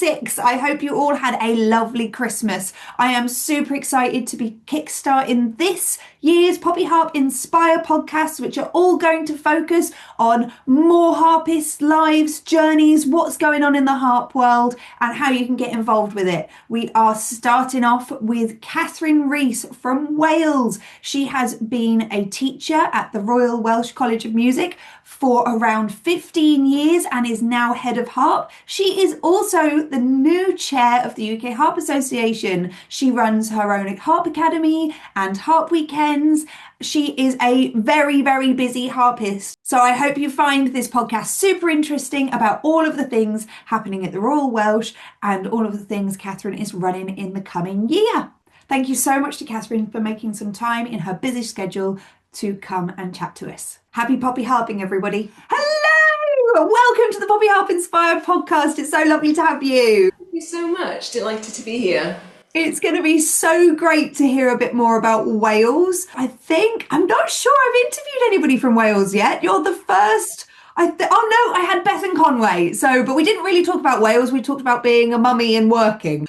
2026. I hope you all had a lovely Christmas. I am super excited to be kickstarting this year's Poppy Harp Inspire podcasts, which are all going to focus on more harpist lives, journeys, what's going on in the harp world, and how you can get involved with it. We are starting off with Kathryn Rees from Wales. She has been a teacher at the Royal Welsh College of Music for around 15 years and is now Head of Harp. She is also the new chair of the UK Harp Association. She runs her own Harp Academy and Harp Weekends. She is a very, very busy harpist. So I hope you find this podcast super interesting about all of the things happening at the Royal Welsh and all of the things Kathryn is running in the coming year. Thank you so much to Kathryn for making some time in her busy schedule to come and chat to us. Happy Poppy Harping, everybody. Hello! Welcome to the Poppy Harp Inspire podcast. It's so lovely to have you. Thank you so much. Delighted to be here. It's going to be so great to hear a bit more about Wales. I'm not sure I've interviewed anybody from Wales yet. You're the first. I had Beth and Conway. But we didn't really talk about Wales. We talked about being a mummy and working.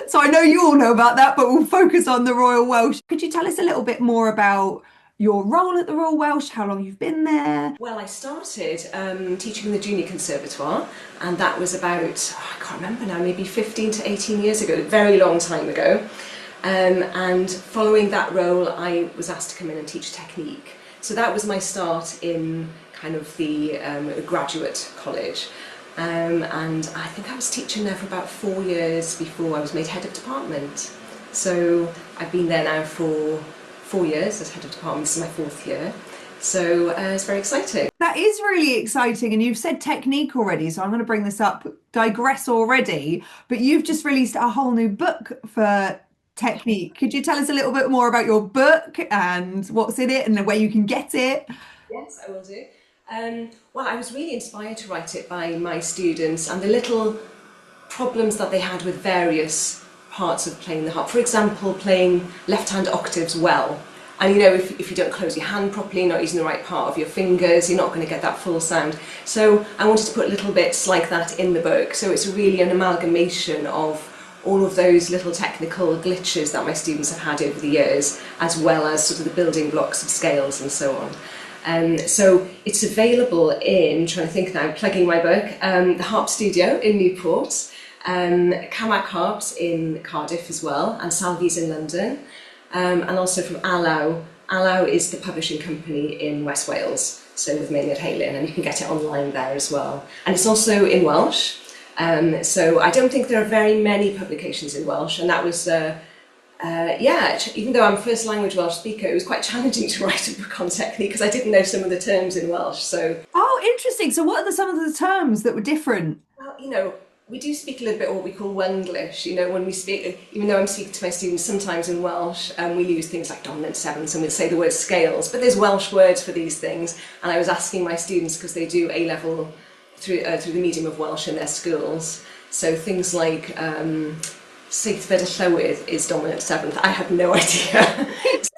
So I know you all know about that, but we'll focus on the Royal Welsh. Could you tell us a little bit more about your role at the Royal Welsh, how long you've been there? Well, I started teaching in the Junior Conservatoire, and that was about, I can't remember now, maybe 15 to 18 years ago, a very long time ago. And following that role, I was asked to come in and teach technique. So that was my start in kind of the graduate college. And I think I was teaching there for about 4 years before I was made head of department. So I've been there now for 4 years as head of department. This is my 4th year. So it's very exciting. That is really exciting. And you've said technique already, so I'm going to bring this up, digress already, but you've just released a whole new book for technique. Could you tell us a little bit more about your book and what's in it and where you can get it? Yes, I will do. Well, I was really inspired to write it by my students and the little problems that they had with various parts of playing the harp. For example, playing left-hand octaves well. And you know, if you don't close your hand properly, not using the right part of your fingers, you're not going to get that full sound. So I wanted to put little bits like that in the book. So it's really an amalgamation of all of those little technical glitches that my students have had over the years, as well as sort of the building blocks of scales and so on. So it's available in, trying to think now, plugging my book, the Harp Studio in Newport, Camac Harps in Cardiff as well, and Salvies in London, and also from Allow. Allow is the publishing company in West Wales, so with Maynard Halin, and you can get it online there as well. And it's also in Welsh, so I don't think there are very many publications in Welsh, and that was, even though I'm a first language Welsh speaker, it was quite challenging to write a book on technique because I didn't know some of the terms in Welsh. So, oh, interesting. So what are some of the terms that were different? Well, you know, we do speak a little bit what we call Wenglish, you know, when we speak, even though I'm speaking to my students sometimes in Welsh, we use things like dominant sevenths and we'll say the word scales, but there's Welsh words for these things. And I was asking my students, because they do A-level through the medium of Welsh in their schools, so things like seithfed y llywydd is dominant seventh. I had no idea.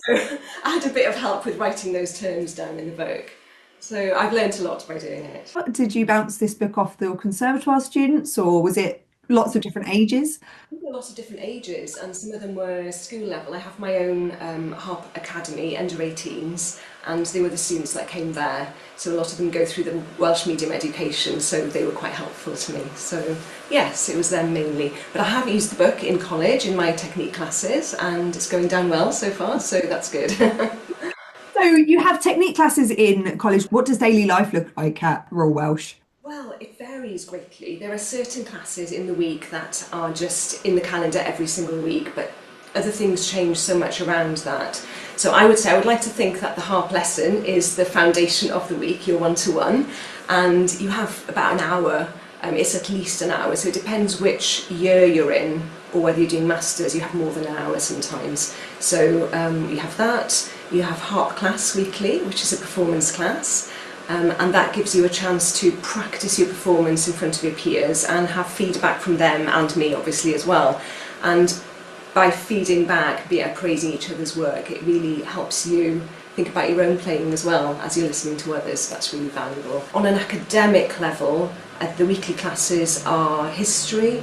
So I had a bit of help with writing those terms down in the book. So I've learnt a lot by doing it. Did you bounce this book off the conservatoire students, or was it lots of different ages? Lots of different ages, and some of them were school level. I have my own Harp Academy, under 18s, and they were the students that came there. So a lot of them go through the Welsh medium education, so they were quite helpful to me. So yes, it was them mainly. But I have used the book in college, in my technique classes, and it's going down well so far, so that's good. So you have technique classes in college. What does daily life look like at Royal Welsh? Well, it varies greatly. There are certain classes in the week that are just in the calendar every single week, but other things change so much around that. So I would like to think that the harp lesson is the foundation of the week, your one-to-one, and you have about an hour. It's at least an hour, so it depends which year you're in, or whether you're doing masters, you have more than an hour sometimes. So you have that. You have harp class weekly, which is a performance class. And that gives you a chance to practice your performance in front of your peers and have feedback from them and me obviously as well. And by feeding back, praising each other's work, it really helps you think about your own playing as well as you're listening to others. That's really valuable. On an academic level, the weekly classes are history,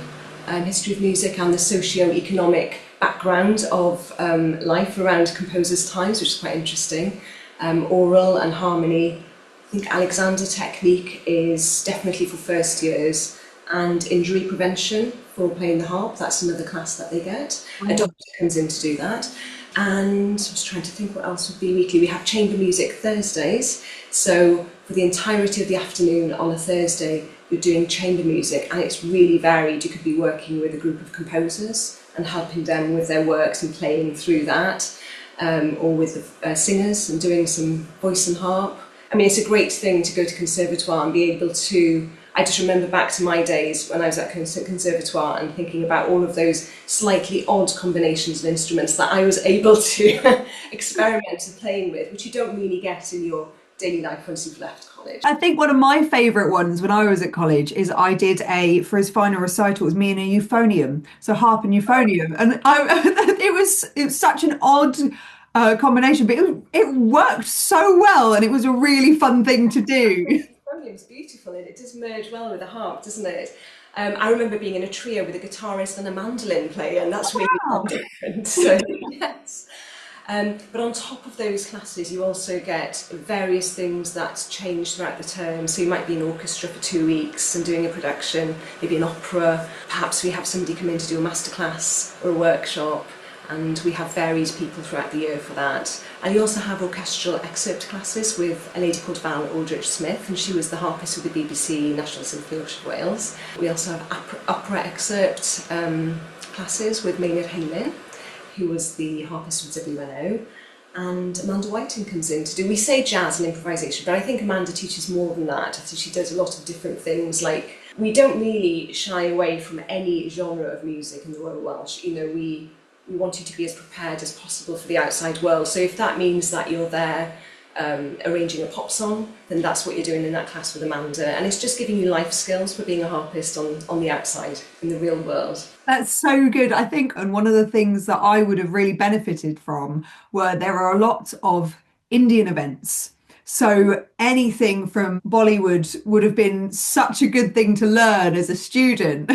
history of music and the socio-economic background of life around composers' times, which is quite interesting. Oral and harmony. I think Alexander technique is definitely for first years, and injury prevention for playing the harp. That's another class that they get. A doctor comes in to do that. And I was trying to think what else would be weekly. We have chamber music Thursdays. So for the entirety of the afternoon on a Thursday, you're doing chamber music, and it's really varied. You could be working with a group of composers and helping them with their works and playing through that, or with the singers and doing some voice and harp. I mean, it's a great thing to go to conservatoire and be able to, I just remember back to my days when I was at conservatoire and thinking about all of those slightly odd combinations of instruments that I was able to experiment and playing with, which you don't really get in your daily life once you've left college. I think one of my favourite ones when I was at college is I did for his final recital, it was me and a euphonium, so harp and euphonium, and it was such an odd combination, but it worked so well, and it was a really fun thing to do. It's beautiful, and it does merge well with the harp, doesn't it? I remember being in a trio with a guitarist and a mandolin player, and that's really different. So, yes. But on top of those classes, you also get various things that change throughout the term. So you might be in orchestra for 2 weeks and doing a production, maybe an opera. Perhaps we have somebody come in to do a masterclass or a workshop, and we have varied people throughout the year for that. And you also have orchestral excerpt classes with a lady called Val Aldrich-Smith, and she was the harpist with the BBC National Symphony Orchestra of Wales. We also have opera excerpt classes with Maynard Haylin, who was the harpist with WNO, and Amanda Whiting comes in to do, we say jazz and improvisation, but I think Amanda teaches more than that. I think she does a lot of different things, like, we don't really shy away from any genre of music in the Royal Welsh. You know, we want you to be as prepared as possible for the outside world. So if that means that you're there arranging a pop song, then that's what you're doing in that class with Amanda. And it's just giving you life skills for being a harpist on the outside, in the real world. That's so good. I think, and one of the things that I would have really benefited from were there are a lot of Indian events. So anything from Bollywood would have been such a good thing to learn as a student.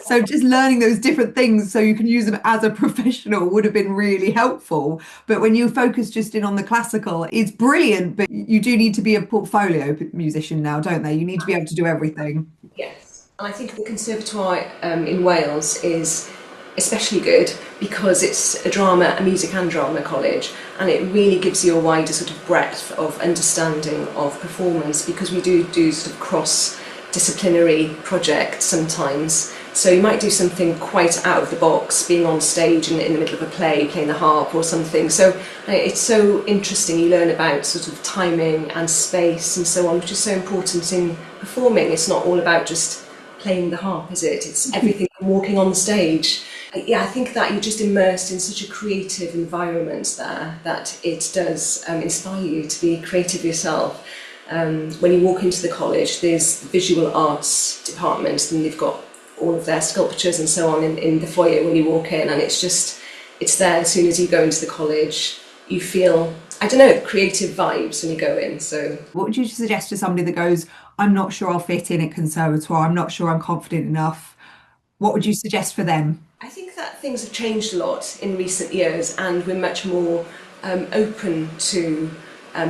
So just learning those different things so you can use them as a professional would have been really helpful. But when you focus just in on the classical, it's brilliant, but you do need to be a portfolio musician now, don't they? You need to be able to do everything. Yes. And I think the conservatoire in Wales is especially good because it's a music and drama college, and it really gives you a wider sort of breadth of understanding of performance, because we do sort of cross-disciplinary projects sometimes. So you might do something quite out of the box, being on stage in the middle of a play, playing the harp or something. So it's so interesting. You learn about sort of timing and space and so on, which is so important in performing. It's not all about just playing the harp, is it? It's everything from walking on stage. Yeah, I think that you're just immersed in such a creative environment there that it does inspire you to be creative yourself. When you walk into the college, there's the visual arts department, and they've got all of their sculptures and so on in the foyer when you walk in, and it's there as soon as you go into the college. You feel, I don't know, creative vibes when you go in. So what would you suggest to somebody that goes, I'm not sure I'll fit in at conservatoire, I'm not sure I'm confident enough? What would you suggest for them? I think that things have changed a lot in recent years, and we're much more open to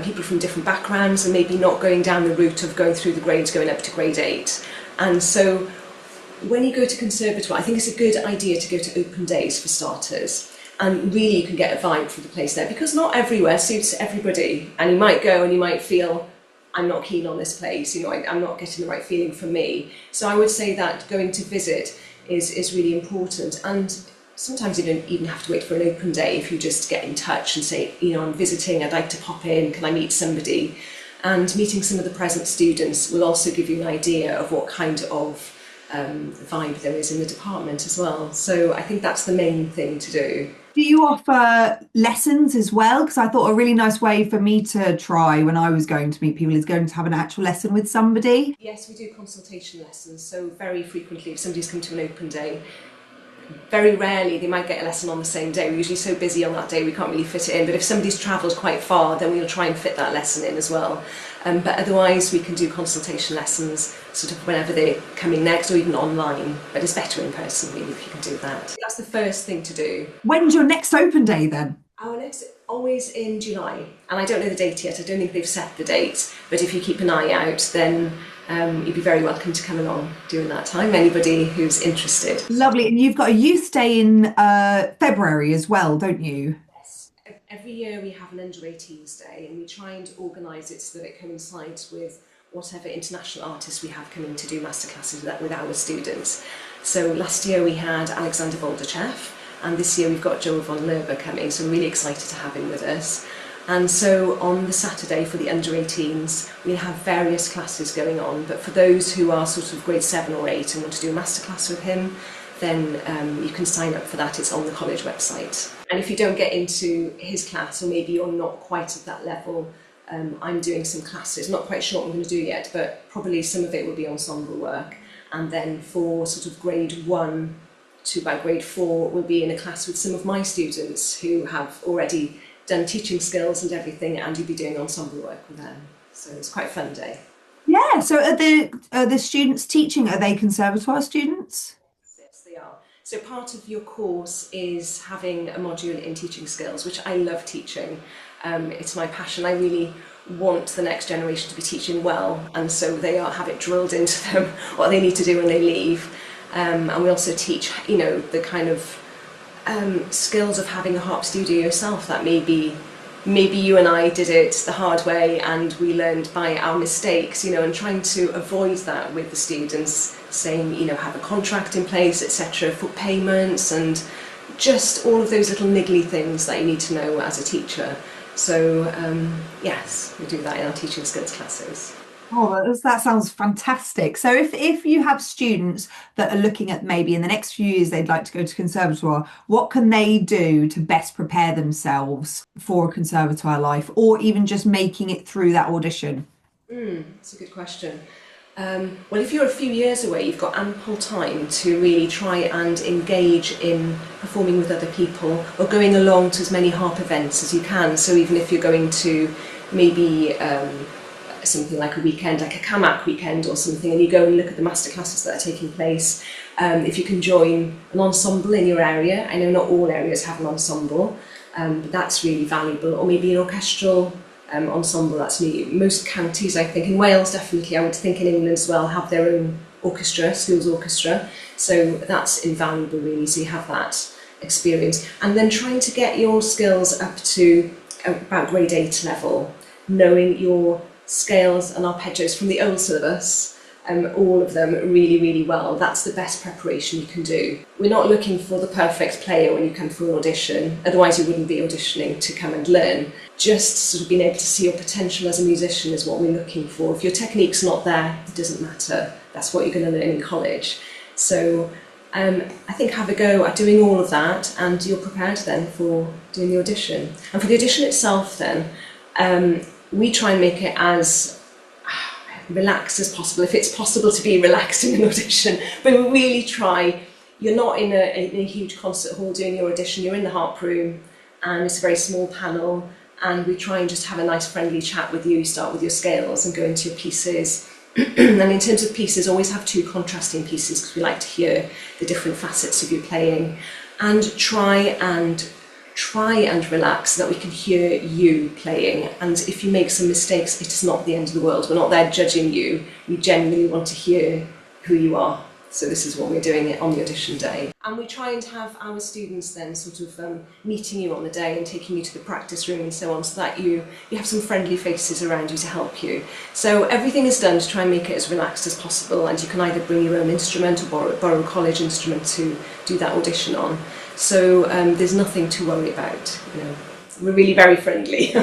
people from different backgrounds, and maybe not going down the route of going through the grades, going up to grade 8. And so when you go to conservatoire, I think it's a good idea to go to open days for starters, and really you can get a vibe for the place there, because not everywhere suits everybody, and you might go and you might feel, I'm not keen on this place, you know, I'm not getting the right feeling for me. So I would say that going to visit is really important, and sometimes you don't even have to wait for an open day. If you just get in touch and say, you know, I'm visiting, I'd like to pop in, can I meet somebody? And meeting some of the present students will also give you an idea of what kind of vibe there is in the department as well. So I think that's the main thing to do. Do you offer lessons as well? Because I thought a really nice way for me to try when I was going to meet people is going to have an actual lesson with somebody. Yes, we do consultation lessons. So very frequently, if somebody's come to an open day, very rarely they might get a lesson on the same day. We're usually so busy on that day we can't really fit it in. But if somebody's travelled quite far, then we'll try and fit that lesson in as well. But otherwise we can do consultation lessons sort of whenever they're coming next, or even online, but it's better in person really if you can do that. That's the first thing to do. When's your next open day then? Our next always in July, and I don't know the date yet. I don't think they've set the date, but if you keep an eye out, then you'd be very welcome to come along during that time, anybody who's interested. Lovely. And you've got a youth day in February as well, don't you? Yes. Every year we have an under 18s day, and we try and organise it so that it coincides with whatever international artists we have coming to do masterclasses with our students. So last year we had Alexander Voldachev, and this year we've got Joel von Lerber coming, so I'm really excited to have him with us. And so on the Saturday for the under 18s, we'll have various classes going on, but for those who are sort of grade 7 or 8 and want to do a masterclass with him, then you can sign up for that. It's on the college website. And if you don't get into his class, or maybe you're not quite at that level, I'm doing some classes, not quite sure what I'm going to do yet, but probably some of it will be ensemble work. And then for sort of grade 1 to about grade 4, we'll be in a class with some of my students who have already done teaching skills and everything, and you'll be doing ensemble work with them. So it's quite a fun day. Yeah, so are the students teaching, are they conservatoire students? Yes, they are. So part of your course is having a module in teaching skills, which I love teaching. It's my passion. I really want the next generation to be teaching well, and so they have it drilled into them what they need to do when they leave. And we also teach, you know, the kind of skills of having a harp studio yourself, that maybe you and I did it the hard way and we learned by our mistakes, you know, and trying to avoid that with the students, saying, you know, have a contract in place, etc., for payments, and just all of those little niggly things that you need to know as a teacher. So yes, we do that in our teaching skills classes. Oh, that sounds fantastic. So if you have students that are looking at maybe in the next few years they'd like to go to conservatoire, what can they do to best prepare themselves for a conservatoire life, or even just making it through that audition? That's a good question. Well, if you're a few years away, you've got ample time to really try and engage in performing with other people, or going along to as many harp events as you can. So even if you're going to maybe something like a weekend, like a Kamak weekend or something, and you go and look at the masterclasses that are taking place, if you can join an ensemble in your area. I know not all areas have an ensemble, but that's really valuable. Or maybe an orchestral ensemble. That's me. Most counties, I think, in Wales definitely, I would think in England as well, have their own orchestra, schools orchestra. So that's invaluable really, so you have that experience. And then trying to get your skills up to about grade 8 level, knowing your scales and arpeggios from the old syllabus, all of them really, really well. That's the best preparation you can do. We're not looking for the perfect player when you come for an audition, otherwise you wouldn't be auditioning to come and learn. Just sort of being able to see your potential as a musician is what we're looking for. If your technique's not there, it doesn't matter. That's what you're going to learn in college. So I think have a go at doing all of that, and you're prepared then for doing the audition. And for the audition itself then, we try and make it as relaxed as possible, if it's possible to be relaxed in an audition, but we really try. You're not in a huge concert hall doing your audition, you're in the harp room, and it's a very small panel, and we try and just have a nice friendly chat with you. Start with your scales and go into your pieces. And in terms of pieces, always have 2 contrasting pieces, because we like to hear the different facets of your playing, and try and relax so that we can hear you playing. And if you make some mistakes, it is not the end of the world. We're not there judging you. We genuinely want to hear who you are. So this is what we're doing on the audition day. And we try and have our students then sort of meeting you on the day and taking you to the practice room and so on, so that you have some friendly faces around you to help you. So everything is done to try and make it as relaxed as possible, and you can either bring your own instrument or borrow a college instrument to do that audition on. So there's nothing to worry about. You know, we're really very friendly.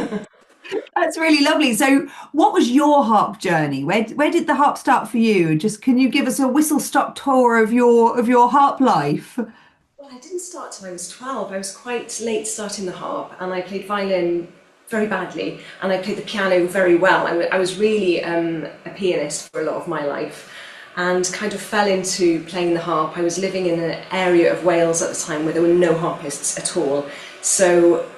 That's really lovely. So what was your harp journey? Where did the harp start for you? Just can you give us a whistle-stop tour of your harp life? Well, I didn't start till I was 12. I was quite late starting the harp, and I played violin very badly, and I played the piano very well. I was really a pianist for a lot of my life, and kind of fell into playing the harp. I was living in an area of Wales at the time where there were no harpists at all. So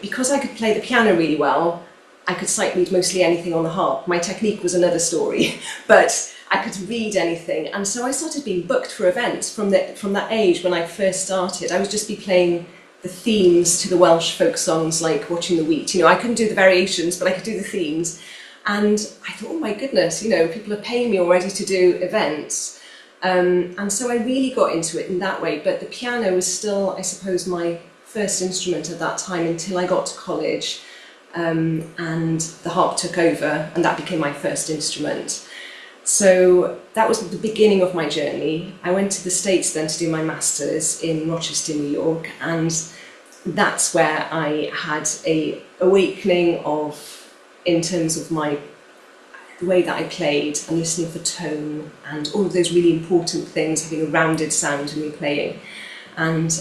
because I could play the piano really well, I could sight read mostly anything on the harp. My technique was another story, but I could read anything. And so I started being booked for events from that age when I first started. I would just be playing the themes to the Welsh folk songs, like Watching the Wheat. You know, I couldn't do the variations, but I could do the themes. And I thought, oh my goodness, you know, people are paying me already to do events. And so I really got into it in that way. But the piano was still, I suppose, my first instrument at that time until I got to college. And the harp took over, and that became my first instrument. So that was the beginning of my journey. I went to the States then to do my master's in Rochester, New York, and that's where I had a awakening in terms of the way that I played and listening for tone and all of those really important things, having a rounded sound in me playing. And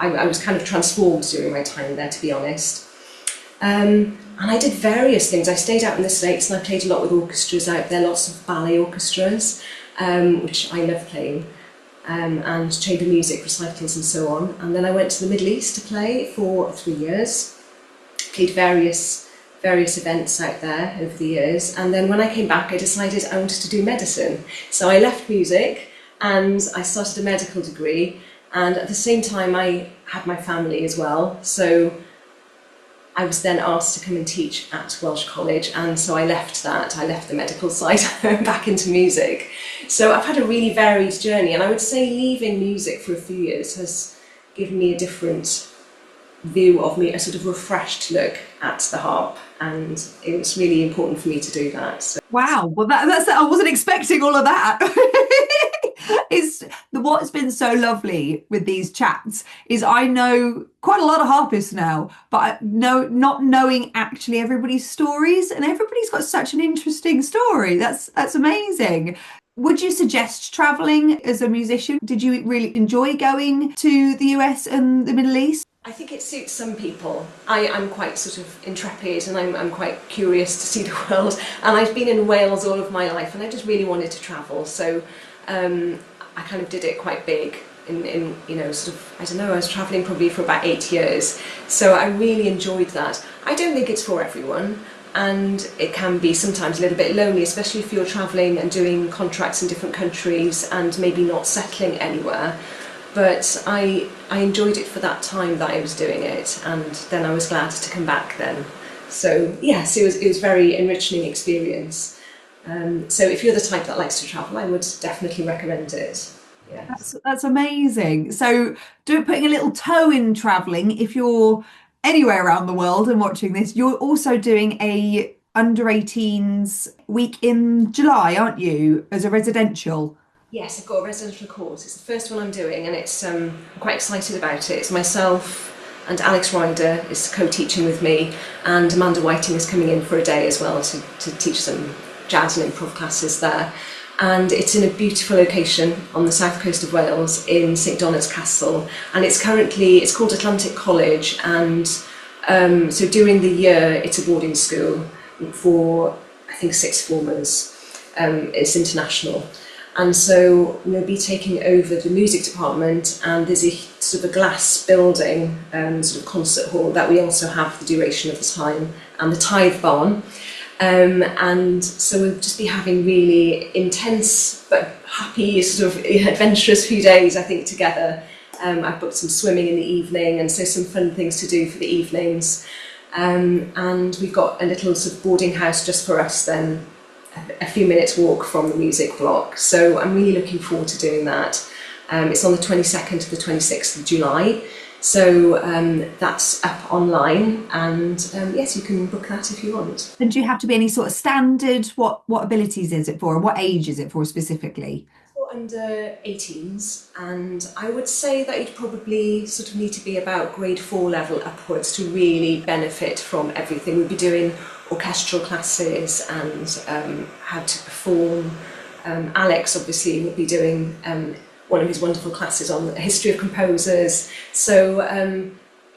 I was kind of transformed during my time there, to be honest. And I did various things. I stayed out in the States and I played a lot with orchestras out there, lots of ballet orchestras, which I love playing, and chamber music recitals and so on. And then I went to the Middle East to play for 3 years, played various events out there over the years. And then when I came back, I decided I wanted to do medicine. So I left music and I started a medical degree. And at the same time, I had my family as well. So I was then asked to come and teach at Welsh College, and so I left that. I left the medical side back into music. So I've had a really varied journey, and I would say leaving music for a few years has given me a different view of me, a sort of refreshed look at the harp, and it was really important for me to do that. So. Wow, well that's I wasn't expecting all of that. What's been so lovely with these chats is I know quite a lot of harpists now, but not knowing actually everybody's stories, and everybody's got such an interesting story. That's amazing. Would you suggest traveling as a musician? Did you really enjoy going to the US and the Middle East? I think it suits some people. I'm quite sort of intrepid, and I'm quite curious to see the world, and I've been in Wales all of my life, and I just really wanted to travel. So I kind of did it quite big in you know, sort of, I don't know, I was travelling probably for about 8 years. So I really enjoyed that. I don't think it's for everyone, and it can be sometimes a little bit lonely, especially if you're travelling and doing contracts in different countries and maybe not settling anywhere. But I enjoyed it for that time that I was doing it, and then I was glad to come back then. So yes, it was a very enriching experience. So if you're the type that likes to travel, I would definitely recommend it. Yes. That's amazing. So putting a little toe in traveling, if you're anywhere around the world and watching this, you're also doing a under 18s week in July, aren't you, as a residential? Yes, I've got a residential course. It's the first one I'm doing, and it's I'm quite excited about it. It's myself and Alex Ryder is co-teaching with me, and Amanda Whiting is coming in for a day as well to teach some jazz and improv classes there. And it's in a beautiful location on the south coast of Wales in St Donat's Castle, and it's called Atlantic College, and so during the year it's a boarding school for I think 6th formers. It's international. And so we'll be taking over the music department, and there's a sort of a glass building, sort of concert hall that we also have the duration of the time, and the tithe barn. And so we'll just be having really intense but happy, sort of adventurous few days, I think, together. I've booked some swimming in the evening, and so some fun things to do for the evenings. And we've got a little sort of boarding house just for us then, a few minutes walk from the music block. So I'm really looking forward to doing that. It's on the 22nd to the 26th of July. So that's up online, and yes, you can book that if you want. And do you have to be any sort of standard? What abilities is it for, and what age is it for specifically? For under 18s, and I would say that you'd probably sort of need to be about grade 4 level upwards to really benefit from everything. We'll be doing orchestral classes and how to perform. Alex obviously will be doing one of his wonderful classes on the history of composers. So,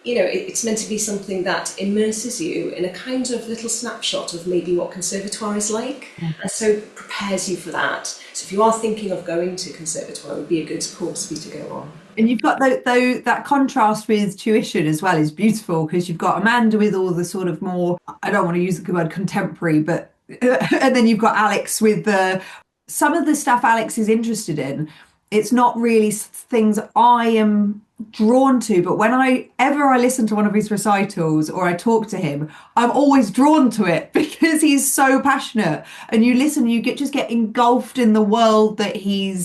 you know, it's meant to be something that immerses you in a kind of little snapshot of maybe what conservatoire is like, and so prepares you for that. So if you are thinking of going to conservatoire, it would be a good course for you to go on. And you've got that contrast with tuition as well is beautiful, because you've got Amanda with all the sort of more, I don't want to use the word contemporary, but and then you've got Alex with some of the stuff Alex is interested in. It's not really things I am drawn to, but whenever I listen to one of his recitals or I talk to him, I'm always drawn to it because he's so passionate, and you listen, you just get engulfed in the world that he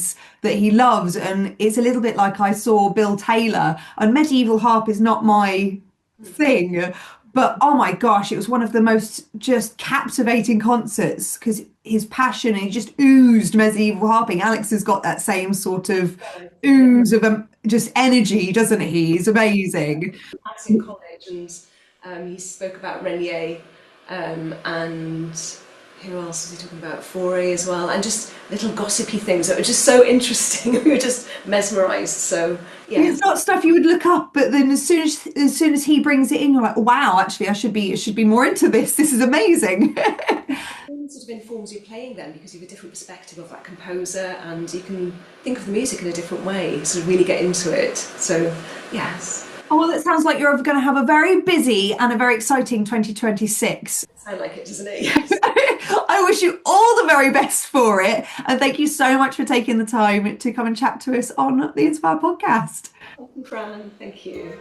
loves. And it's a little bit like I saw Bill Taylor, and medieval harp is not my thing, but oh my gosh, it was one of the most just captivating concerts because his passion, and he just oozed medieval harping. Alex has got that same sort of ooze of just energy, doesn't he? He's amazing. At in college, and he spoke about Renier, and who else was he talking about? Fauré as well, and just little gossipy things that were just so interesting. We were just mesmerised. So yeah, it's not stuff you would look up, but then as soon as he brings it in, you're like, wow, actually, I should be more into this. This is amazing. It sort of informs your playing then, because you have a different perspective of that composer, and you can think of the music in a different way, sort of really get into it. So yes. Oh, well, it sounds like you're going to have a very busy and a very exciting 2026. Sounds like it, doesn't it? Yes. I wish you all the very best for it. And thank you so much for taking the time to come and chat to us on the Inspire podcast. Fran, thank you.